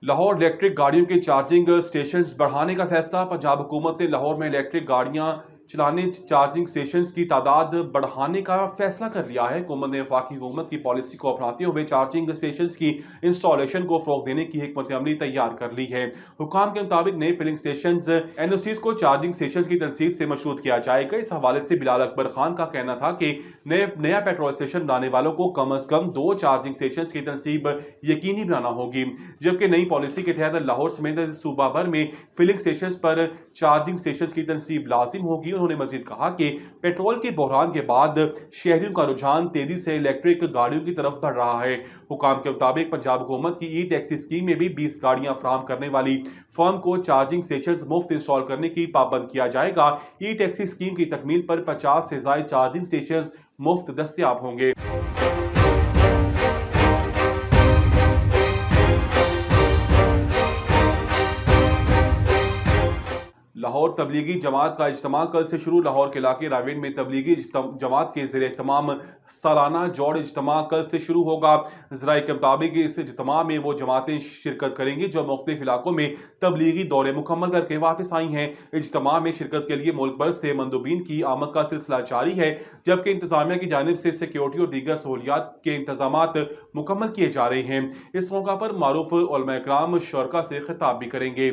Lahore electric गाड़ियों के charging stations बढ़ाने का फैसला। पंजाब हुकूमत ने लाहौर में इलेक्ट्रिक गाड़ियां चलाने चार्जिंग स्टेशंस की तादाद बढ़ाने का फैसला कर लिया है। हुकूमत ने वफाकी हुकूमत की पॉलिसी को अपनाते हुए चार्जिंग स्टेशंस की इंस्टॉलेशन को फ़रोग़ देने की हिकमत अमली तैयार कर ली है। हुकाम के मुताबिक नए फिलिंग स्टेशंस एनओसीज को चार्जिंग स्टेशंस की तरसीब से मशरूत किया जाएगा। इस हवाले से बिलाल अकबर खान का कहना था कि नया पेट्रोल स्टेशन बनाने वालों को कम अज़ कम 2 चार्जिंग स्टेशंस की तरसीब यकीनी बनाना होगी, जबकि नई पॉलिसी के तहत लाहौर समेत सूबा भर में फिलिंग स्टेशंस पर चार्जिंग स्टेशंस की तरसीब लाजिम होगी। उन्होंने मजीद कहा कि पेट्रोल के बहरान के बाद शहरियों का रुझान तेजी से इलेक्ट्रिक गाड़ियों की तरफ बढ़ रहा है। हुकाम के मुताबिक पंजाब हुकूमत की ई टैक्सी स्कीम में भी 20 गाड़ियां फराहम करने वाली फर्म को चार्जिंग स्टेशंस मुफ्त इंस्टॉल करने की पाबंद किया जाएगा। ई टैक्सी स्कीम की तकमील पर 50 से ज़ायद चार्जिंग स्टेशंस मुफ्त दस्तयाब होंगे। लाहौर तबलीगी जमात का इज्तिमा कल से शुरू। लाहौर के इलाके रावीन में तबलीगी जमात के ज़ेर एहतमाम सालाना जोड़ इज्तिमा कल से शुरू होगा। ज़राए के मुताबिक इस इज्तिमा में वो जमातें शिरकत करेंगी जो मुख्तलिफ इलाकों में तबलीगी दौरे मुकम्मल करके वापस आई हैं। इज्तिमा में शिरकत के लिए मुल्क भर से मंदूबीन की आमद का सिलसिला जारी है, जबकि इंतजामिया की जानिब से सिक्योरिटी और दीगर सहूलियात के इंतजामात मुकम्मल किए जा रहे हैं। इस मौका पर मारूफ उलमा इकराम शुरका से खिताब भी करेंगे।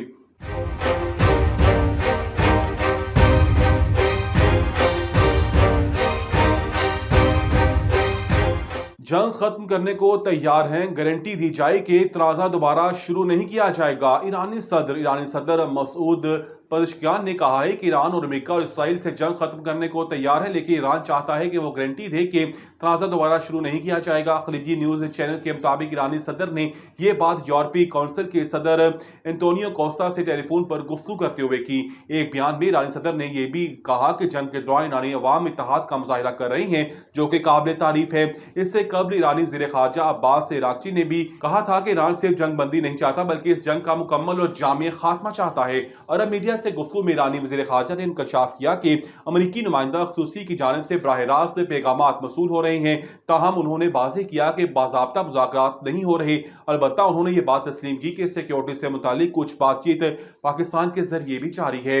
जंग खत्म करने को तैयार हैं, गारंटी दी जाए कि तनाज़ा दोबारा शुरू नहीं किया जाएगा। ईरानी सदर मसूद पज़ेश्कियान ने कहा है कि ईरान और अमेरिका और इसराइल से जंग खत्म करने को तैयार है, लेकिन ईरान चाहता है कि वो गारंटी दे कि तनाज़ा दोबारा शुरू नहीं किया जाएगा। खलीजी न्यूज़ चैनल के मुताबिक ईरानी सदर ने यह बात यूरोपीय काउंसिल के सदर एंटोनियो कोस्टा से टेलीफोन पर गुफ्तगू करते हुए की। एक बयान में ईरानी सदर ने यह भी कहा कि जंग के दौरान ईरानी अवाम इत्तेहाद का मुजाहिरा कर रही हैं, जो कि काबिल तारीफ है। इससे कबल ईरानी वज़ीर ख़ारजा अब्बास इराक़ची ने भी कहा था कि ईरान सिर्फ जंग बंदी नहीं चाहता बल्कि इस जंग का मुकम्मल और जामिया खात्मा चाहता है। अरब मीडिया से गुफ्तगू में ईरानी वज़ीर ख़ारजा ने इंकशाफ किया कि अमरीकी नुमाइंदा ख़ुसूसी की जानिब से बराह रास्त पैगामात मसूल हो रहे हैं, ताहम उन्होंने वाज़ेह किया कि बाज़ाब्ता मुज़ाकरात नहीं हो रहे। अलबत्ता उन्होंने ये बात तस्लीम की कि सिक्योरिटी से मुतालिक कुछ बातचीत पाकिस्तान के जरिए भी जारी है।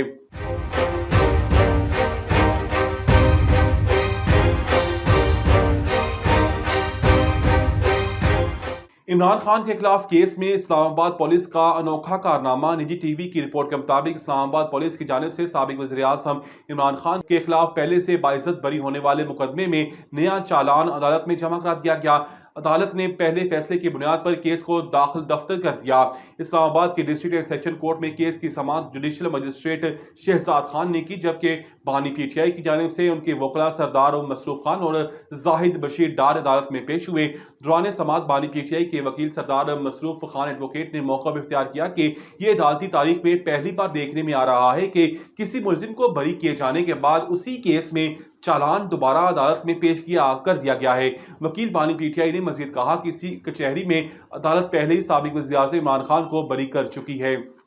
इमरान खान के खिलाफ केस में इस्लामाबाद पुलिस का अनोखा कारनामा। निजी टीवी की रिपोर्ट के मुताबिक इस्लामाबाद पुलिस की जानिब से साबिक वज़ीर आज़म इमरान खान के खिलाफ पहले से बाइज्जत बरी होने वाले मुकदमे में नया चालान अदालत में जमा करा दिया गया। अदालत ने पहले फैसले की बुनियाद पर केस को दाखिल दफ्तर कर दिया। इस्लामाबाद के डिस्ट्रिक्ट एंड सेशन कोर्ट में केस की समाअत जुडिशल मजिस्ट्रेट शहजाद खान ने की, जबकि बानी पीटीआई की जानिब से उनके वकला सरदार मसरूफ खान और जाहिद बशीर डार अदालत में पेश हुए। दौरान समाअत बानी पीटीआई के वकील सरदार मसरूफ खान एडवोकेट ने मौका इख्तियार किया कि यह अदालती तारीख में पहली बार देखने में आ रहा है कि किसी मुलजिम को बरी किए जाने के बाद उसी केस में चालान दोबारा अदालत में पेश कर दिया गया है। वकील बानी पीटीआई ने मजीद कहा कि इसी कचहरी में अदालत पहले ही साबिक वज़ीर आज़म इमरान खान को बरी कर चुकी है।